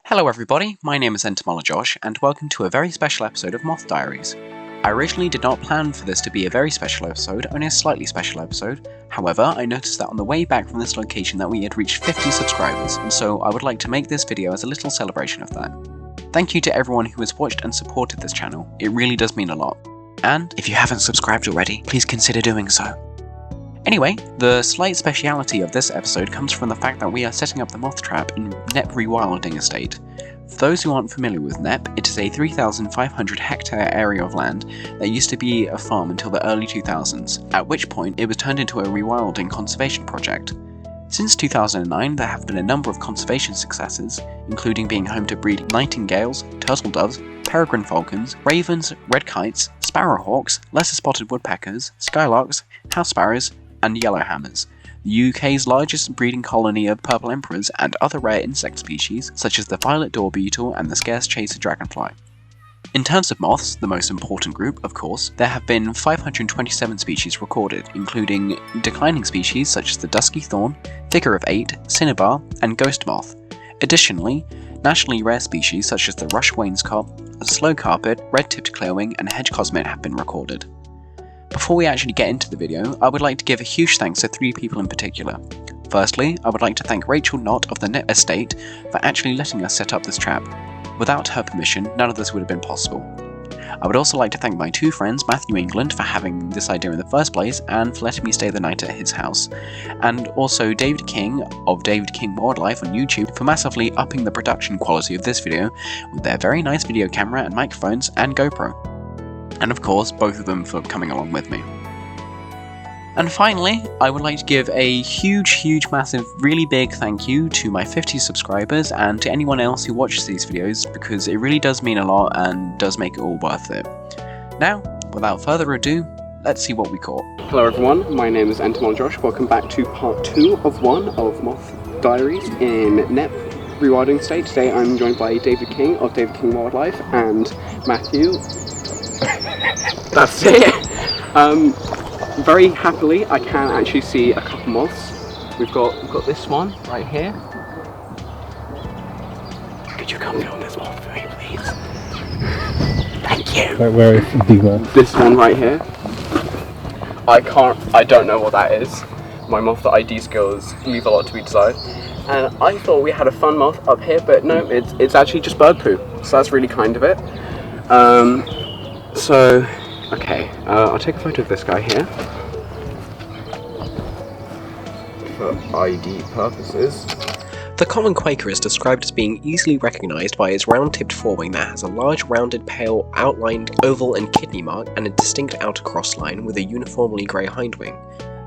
Hello everybody, my name is Josh, and welcome to a very special episode of Moth Diaries. I originally did not plan for this to be a very special episode, only a slightly special episode. However, I noticed that on the way back from this location that we had reached 50 subscribers, and so I would like to make this video as a little celebration of that. Thank you to everyone who has watched and supported this channel, it really does mean a lot. And if you haven't subscribed already, please consider doing so. Anyway, the slight speciality of this episode comes from the fact that we are setting up the moth trap in Knepp Rewilding Estate. For those who aren't familiar with Knepp, it is a 3,500 hectare area of land that used to be a farm until the early 2000s, at which point it was turned into a rewilding conservation project. Since 2009, there have been a number of conservation successes, including being home to breeding nightingales, turtle doves, peregrine falcons, ravens, red kites, sparrowhawks, lesser spotted woodpeckers, skylarks, house sparrows, and yellowhammers, the UK's largest breeding colony of purple emperors and other rare insect species such as the violet door beetle and the scarce chaser dragonfly. In terms of moths, the most important group, of course, there have been 527 species recorded, including declining species such as the dusky thorn, figure of 8, cinnabar, and ghost moth. Additionally, nationally rare species such as the rush wainscot, slow carpet, red-tipped clearwing, and hedge cosmate have been recorded. Before we actually get into the video, I would like to give a huge thanks to 3 people in particular. Firstly, I would like to thank Rachel Knott of the Knepp Estate for actually letting us set up this trap. Without her permission, none of this would have been possible. I would also like to thank my 2 friends, Matthew England, for having this idea in the first place and for letting me stay the night at his house, and also David King of David King Wildlife on YouTube for massively upping the production quality of this video with their very nice video camera and microphones and GoPro. And of course, both of them for coming along with me. And finally, I would like to give a huge, massive, really big thank you to my 50 subscribers and to anyone else who watches these videos, because it really does mean a lot and does make it all worth it. Now, without further ado, let's see what we caught. Hello everyone, my name is Josh. Welcome back to part 2 of 1 of Moth Diaries in Knepp Rewilding Estate. Today I'm joined by David King of David King Wildlife and Matthew. That's it. Very happily, I can actually see a couple moths. We've got this one right here. Could you come film this moth for me, please? Thank you. Where is the big one? This one right here. I don't know what that is. My moth ID skills leave a lot to be desired. And I thought we had a fun moth up here, but no, it's actually just bird poo. So that's really kind of it. Okay, I'll take a photo of this guy here for ID purposes. The common quaker is described as being easily recognised by its round-tipped forewing that has a large rounded pale outlined oval and kidney mark and a distinct outer cross line with a uniformly grey hindwing.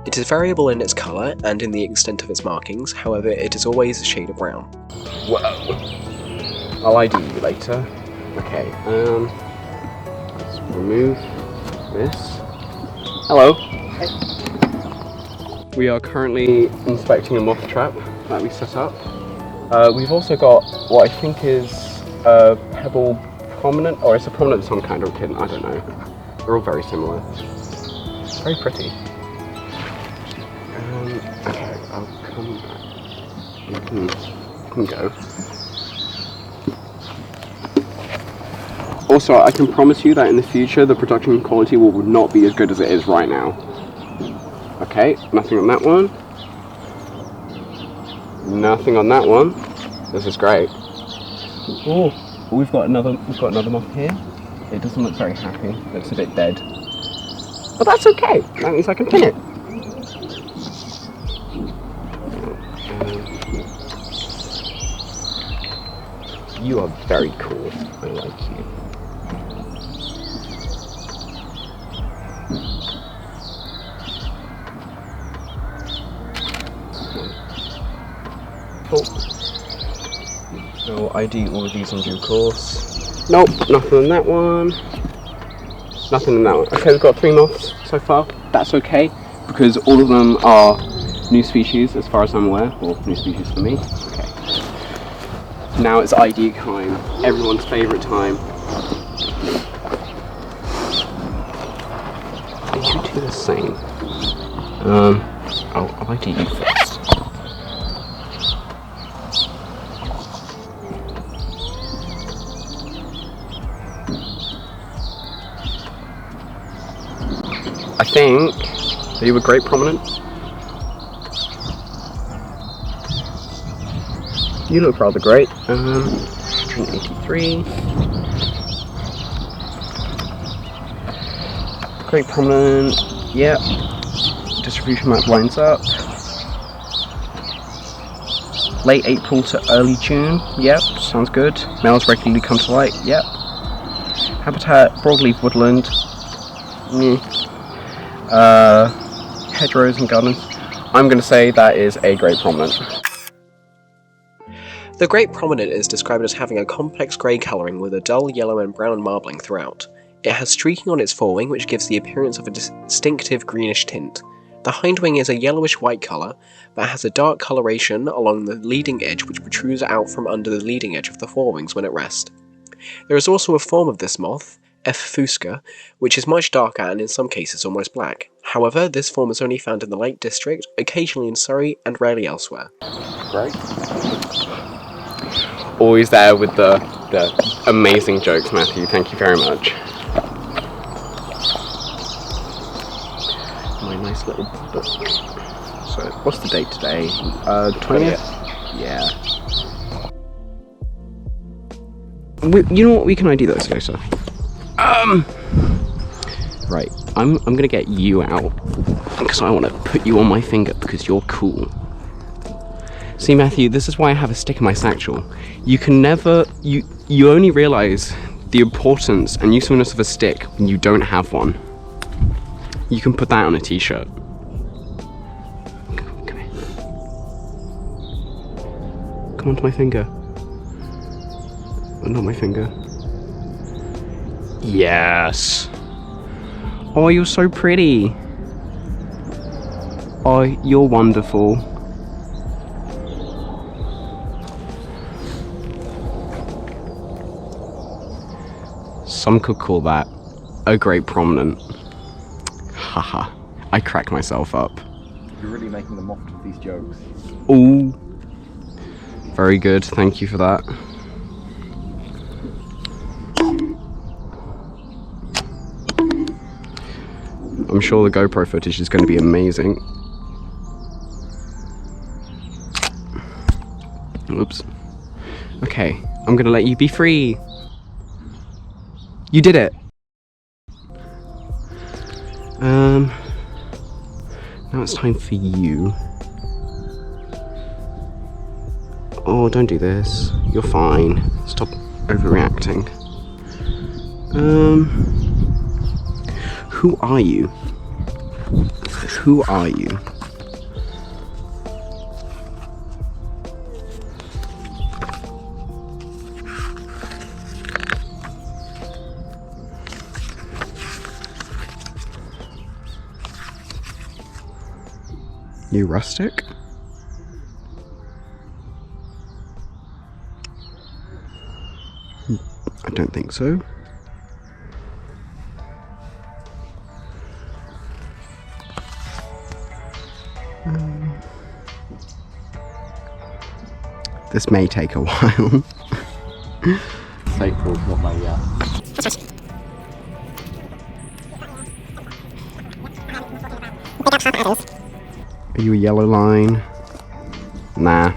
It is variable in its colour and in the extent of its markings, however it is always a shade of brown. Whoa. I'll ID you later. Okay, let's remove this. Hello. Hey. We are currently inspecting a moth trap that we set up. We've also got what I think is a pebble prominent, or it's a prominent of some kind of kitten, I don't know. They're all very similar. Very pretty. Okay, I'll come back. You can go. Also, I can promise you that in the future the production quality will not be as good as it is right now. Okay, nothing on that one. Nothing on that one. This is great. Oh, we've got another moth here. It doesn't look very happy. It looks a bit dead. But that's okay. That means I can pin it. You are very cool. I like you. So ID all of these in due course. Nope, nothing on that one. Nothing on that one. Okay, we've got 3 moths so far. That's okay, because all of them are new species as far as I'm aware, or new species for me. Okay. Now it's ID time, everyone's favourite time. Are you two the same? I'll ID you first. I think that you were great prominent. You look rather great. 183. Great prominent. Yep. Distribution map lines up. Late April to early June. Yep. Sounds good. Males regularly come to light. Yep. Habitat broadleaf woodland. Hedgerows and gardens. I'm going to say that is a great prominent. The Great Prominent is described as having a complex grey colouring with a dull yellow and brown marbling throughout. It has streaking on its forewing which gives the appearance of a distinctive greenish tint. The hindwing is a yellowish-white colour, but has a dark coloration along the leading edge which protrudes out from under the leading edge of the forewings when at rest. There is also a form of this moth, F. fusca, which is much darker and in some cases almost black. However, this form is only found in the Lake District, occasionally in Surrey, and rarely elsewhere. Great. Always there with the amazing jokes, Matthew. Thank you very much. My nice little book. So, what's the date today? 20th? Yeah. You know what? We can ID those later. Right. I'm gonna get you out because I want to put you on my finger because you're cool. See, Matthew, this is why I have a stick in my satchel. You can never, you only realise the importance and usefulness of a stick when you don't have one. You can put that on a t-shirt. Come here. Come onto my finger. Oh, not my finger. Yes. Oh, you're so pretty. Oh, you're wonderful. Some could call that a great prominent. Haha, I crack myself up. You're really making the moth with these jokes. Ooh. Very good, thank you for that. I'm sure the GoPro footage is going to be amazing. Oops. Okay, I'm going to let you be free. You did it! Now it's time for you. Oh, don't do this. You're fine. Stop overreacting. Who are you? Who are you? You rustic? I don't think so. This may take a while. It's April, not May yet. Are you a yellow line? Nah.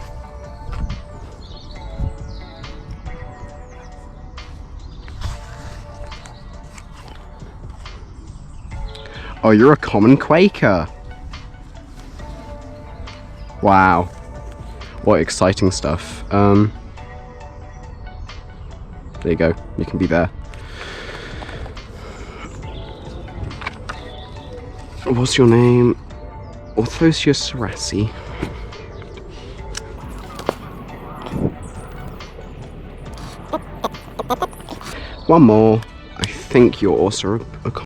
Oh, you're a common Quaker. Wow. What exciting stuff. There you go. You can be there. What's your name? Orthosius Sarassi. One more. I think you're also a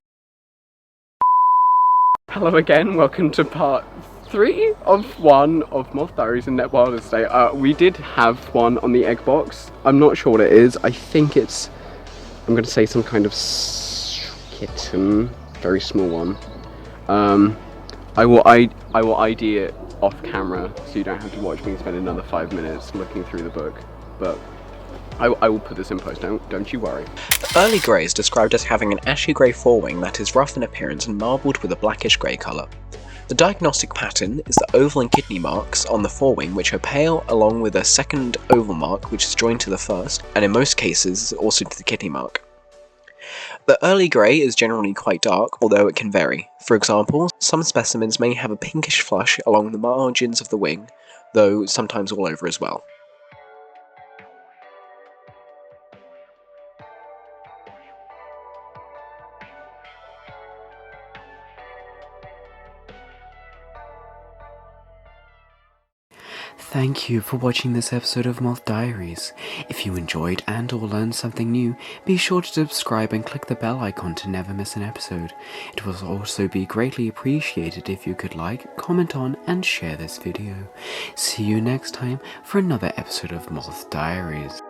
Hello again, welcome to part 3 of 1 of Moth Diaries and Knepp Rewilding Estate. We did have one on the egg box. I'm not sure what it is. I think it's, I'm going to say some kind of kitten, very small one. I will ID it off camera so you don't have to watch me spend another 5 minutes looking through the book. But I will put this in post, don't you worry. The early grey is described as having an ashy grey forewing that is rough in appearance and marbled with a blackish grey colour. The diagnostic pattern is the oval and kidney marks on the forewing, which are pale, along with a second oval mark which is joined to the first, and in most cases also to the kidney mark. The early grey is generally quite dark, although it can vary. For example, some specimens may have a pinkish flush along the margins of the wing, though sometimes all over as well. Thank you for watching this episode of Moth Diaries. If you enjoyed and or learned something new, be sure to subscribe and click the bell icon to never miss an episode. It will also be greatly appreciated if you could like, comment on, and share this video. See you next time for another episode of Moth Diaries.